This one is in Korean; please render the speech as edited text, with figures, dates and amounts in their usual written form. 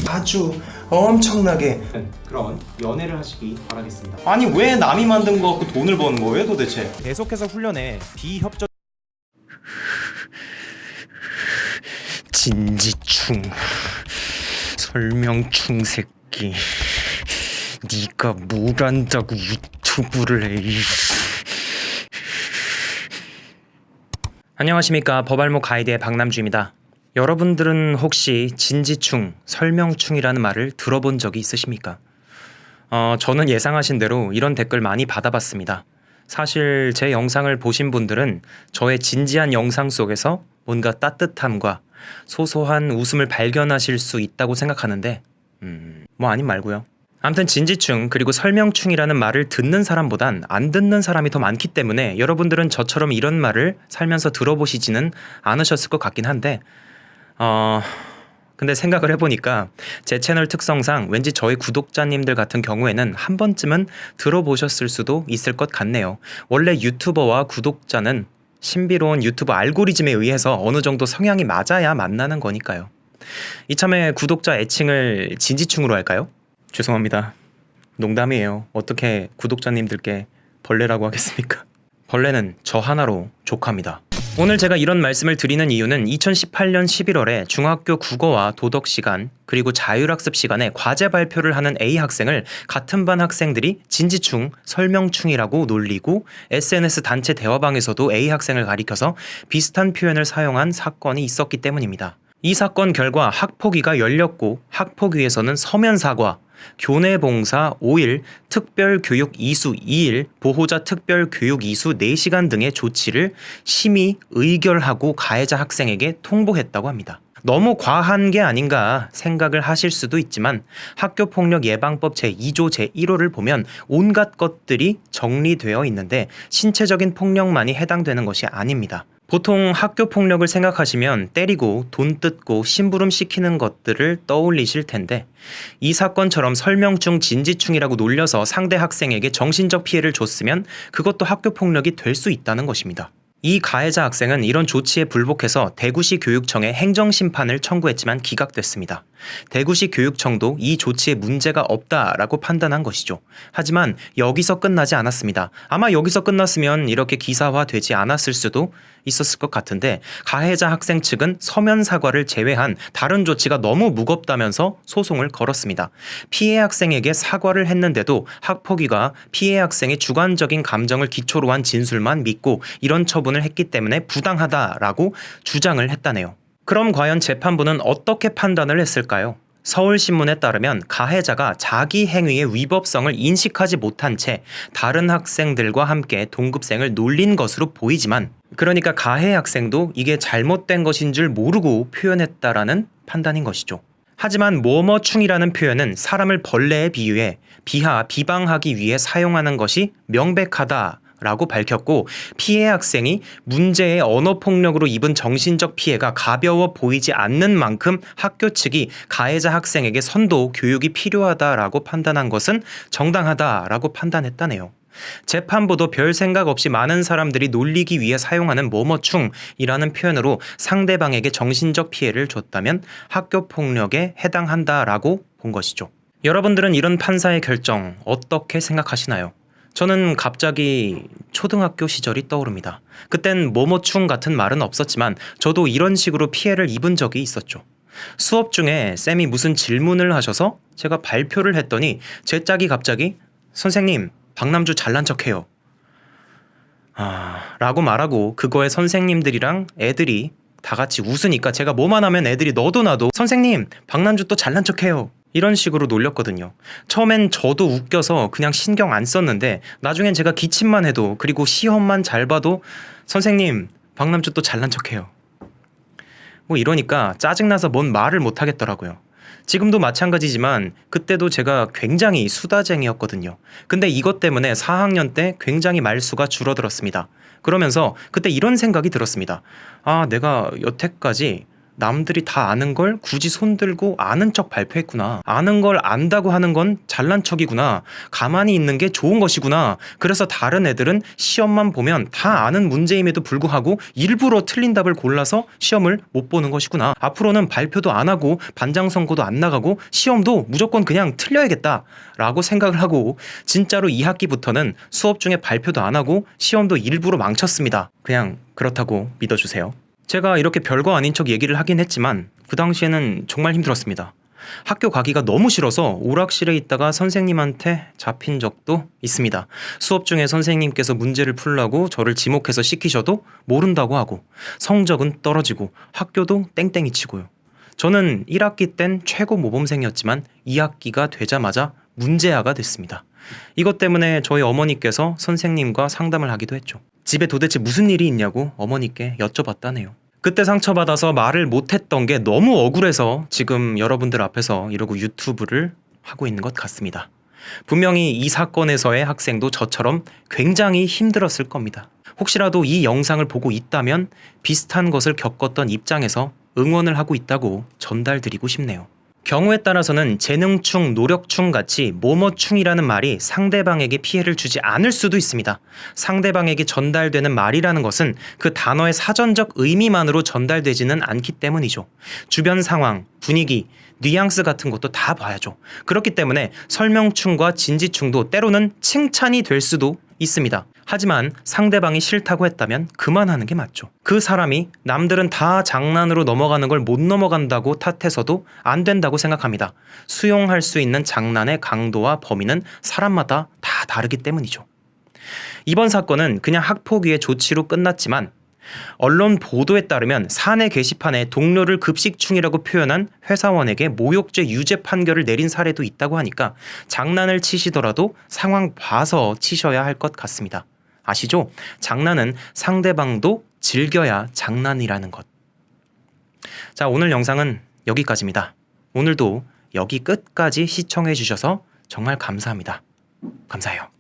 아주 엄청나게 그런 연애를 하시기 바라겠습니다. 아니 왜 남이 만든 거 갖고 돈을 버는 거예요 도대체? 계속해서 훈련에 비협조 진지충 설명충 새끼 네가 뭘 안다고 유튜브를 해. 안녕하십니까, 법알목 가이드의 박남주입니다. 여러분들은 혹시 진지충, 설명충이라는 말을 들어본 적이 있으십니까? 저는 예상하신 대로 이런 댓글 많이 받아봤습니다. 사실 제 영상을 보신 분들은 저의 진지한 영상 속에서 뭔가 따뜻함과 소소한 웃음을 발견하실 수 있다고 생각하는데 뭐 아님 말고요. 아무튼 진지충 그리고 설명충이라는 말을 듣는 사람보단 안 듣는 사람이 더 많기 때문에 여러분들은 저처럼 이런 말을 살면서 들어보시지는 않으셨을 것 같긴 한데 근데 생각을 해보니까 제 채널 특성상 왠지 저희 구독자님들 같은 경우에는 한 번쯤은 들어보셨을 수도 있을 것 같네요. 원래 유튜버와 구독자는 신비로운 유튜브 알고리즘에 의해서 어느 정도 성향이 맞아야 만나는 거니까요. 이참에 구독자 애칭을 진지충으로 할까요? 죄송합니다. 농담이에요. 어떻게 구독자님들께 벌레라고 하겠습니까? 벌레는 저 하나로 족합니다. 오늘 제가 이런 말씀을 드리는 이유는 2018년 11월에 중학교 국어와 도덕 시간 그리고 자율학습 시간에 과제 발표를 하는 A 학생을 같은 반 학생들이 진지충, 설명충이라고 놀리고 SNS 단체 대화방에서도 A 학생을 가리켜서 비슷한 표현을 사용한 사건이 있었기 때문입니다. 이 사건 결과 학폭위가 열렸고 학폭위에서는 서면 사과, 교내 봉사 5일, 특별 교육 이수 2일, 보호자 특별 교육 이수 4시간 등의 조치를 심의 의결하고 가해자 학생에게 통보했다고 합니다. 너무 과한 게 아닌가 생각을 하실 수도 있지만 학교폭력 예방법 제2조 제1호를 보면 온갖 것들이 정리되어 있는데 신체적인 폭력만이 해당되는 것이 아닙니다. 보통 학교 폭력을 생각하시면 때리고 돈 뜯고 심부름 시키는 것들을 떠올리실 텐데 이 사건처럼 설명충, 진지충이라고 놀려서 상대 학생에게 정신적 피해를 줬으면 그것도 학교 폭력이 될 수 있다는 것입니다. 이 가해자 학생은 이런 조치에 불복해서 대구시 교육청에 행정심판을 청구했지만 기각됐습니다. 대구시 교육청도 이 조치에 문제가 없다라고 판단한 것이죠. 하지만 여기서 끝나지 않았습니다. 아마 여기서 끝났으면 이렇게 기사화되지 않았을 수도 있었을 것 같은데 가해자 학생 측은 서면 사과를 제외한 다른 조치가 너무 무겁다면서 소송을 걸었습니다. 피해 학생에게 사과를 했는데도 학폭위가 피해 학생의 주관적인 감정을 기초로 한 진술만 믿고 이런 처분을 했기 때문에 부당하다라고 주장을 했다네요. 그럼 과연 재판부는 어떻게 판단을 했을까요? 서울신문에 따르면 가해자가 자기 행위의 위법성을 인식하지 못한 채 다른 학생들과 함께 동급생을 놀린 것으로 보이지만 그러니까 가해 학생도 이게 잘못된 것인 줄 모르고 표현했다라는 판단인 것이죠. 하지만 뭐뭐충이라는 표현은 사람을 벌레에 비유해 비방하기 위해 사용하는 것이 명백하다 라고 밝혔고 피해 학생이 문제의 언어폭력으로 입은 정신적 피해가 가벼워 보이지 않는 만큼 학교 측이 가해자 학생에게 선도 교육이 필요하다라고 판단한 것은 정당하다라고 판단했다네요. 재판부도 별 생각 없이 많은 사람들이 놀리기 위해 사용하는 뭐뭐충이라는 표현으로 상대방에게 정신적 피해를 줬다면 학교 폭력에 해당한다라고 본 것이죠. 여러분들은 이런 판사의 결정 어떻게 생각하시나요? 저는 갑자기 초등학교 시절이 떠오릅니다. 그땐 뭐뭐충 같은 말은 없었지만 저도 이런 식으로 피해를 입은 적이 있었죠. 수업 중에 쌤이 무슨 질문을 하셔서 제가 발표를 했더니 제 짝이 갑자기 선생님 박남주 잘난 척해요. 라고 말하고 그거에 선생님들이랑 애들이 다 같이 웃으니까 제가 뭐만 하면 애들이 너도 나도 선생님 박남주 또 잘난 척해요. 이런 식으로 놀렸거든요. 처음엔 저도 웃겨서 그냥 신경 안 썼는데 나중엔 제가 기침만 해도 그리고 시험만 잘 봐도 선생님 박남주 또 잘난 척해요. 뭐 이러니까 짜증나서 뭔 말을 못 하겠더라고요. 지금도 마찬가지지만 그때도 제가 굉장히 수다쟁이였거든요. 근데 이것 때문에 4학년 때 굉장히 말수가 줄어들었습니다. 그러면서 그때 이런 생각이 들었습니다. 내가 여태까지 남들이 다 아는 걸 굳이 손들고 아는 척 발표했구나. 아는 걸 안다고 하는 건 잘난 척이구나. 가만히 있는 게 좋은 것이구나. 그래서 다른 애들은 시험만 보면 다 아는 문제임에도 불구하고 일부러 틀린 답을 골라서 시험을 못 보는 것이구나. 앞으로는 발표도 안 하고 반장 선거도 안 나가고 시험도 무조건 그냥 틀려야겠다 라고 생각을 하고 진짜로 2학기부터는 수업 중에 발표도 안 하고 시험도 일부러 망쳤습니다. 그냥 그렇다고 믿어주세요. 제가 이렇게 별거 아닌 척 얘기를 하긴 했지만 그 당시에는 정말 힘들었습니다. 학교 가기가 너무 싫어서 오락실에 있다가 선생님한테 잡힌 적도 있습니다. 수업 중에 선생님께서 문제를 풀라고 저를 지목해서 시키셔도 모른다고 하고 성적은 떨어지고 학교도 땡땡이 치고요. 저는 1학기 땐 최고 모범생이었지만 2학기가 되자마자 문제아가 됐습니다. 이것 때문에 저희 어머니께서 선생님과 상담을 하기도 했죠. 집에 도대체 무슨 일이 있냐고 어머니께 여쭤봤다네요. 그때 상처받아서 말을 못했던 게 너무 억울해서 지금 여러분들 앞에서 이러고 유튜브를 하고 있는 것 같습니다. 분명히 이 사건에서의 학생도 저처럼 굉장히 힘들었을 겁니다. 혹시라도 이 영상을 보고 있다면 비슷한 것을 겪었던 입장에서 응원을 하고 있다고 전달드리고 싶네요. 경우에 따라서는 재능충, 노력충 같이 뭐뭐충이라는 말이 상대방에게 피해를 주지 않을 수도 있습니다. 상대방에게 전달되는 말이라는 것은 그 단어의 사전적 의미만으로 전달되지는 않기 때문이죠. 주변 상황, 분위기, 뉘앙스 같은 것도 다 봐야죠. 그렇기 때문에 설명충과 진지충도 때로는 칭찬이 될 수도 있습니다. 하지만 상대방이 싫다고 했다면 그만하는 게 맞죠. 그 사람이 남들은 다 장난으로 넘어가는 걸 못 넘어간다고 탓해서도 안 된다고 생각합니다. 수용할 수 있는 장난의 강도와 범위는 사람마다 다 다르기 때문이죠. 이번 사건은 그냥 학폭위의 조치로 끝났지만 언론 보도에 따르면 사내 게시판에 동료를 급식충이라고 표현한 회사원에게 모욕죄 유죄 판결을 내린 사례도 있다고 하니까 장난을 치시더라도 상황 봐서 치셔야 할 것 같습니다. 아시죠? 장난은 상대방도 즐겨야 장난이라는 것. 자, 오늘 영상은 여기까지입니다. 오늘도 여기 끝까지 시청해 주셔서 정말 감사합니다. 감사해요.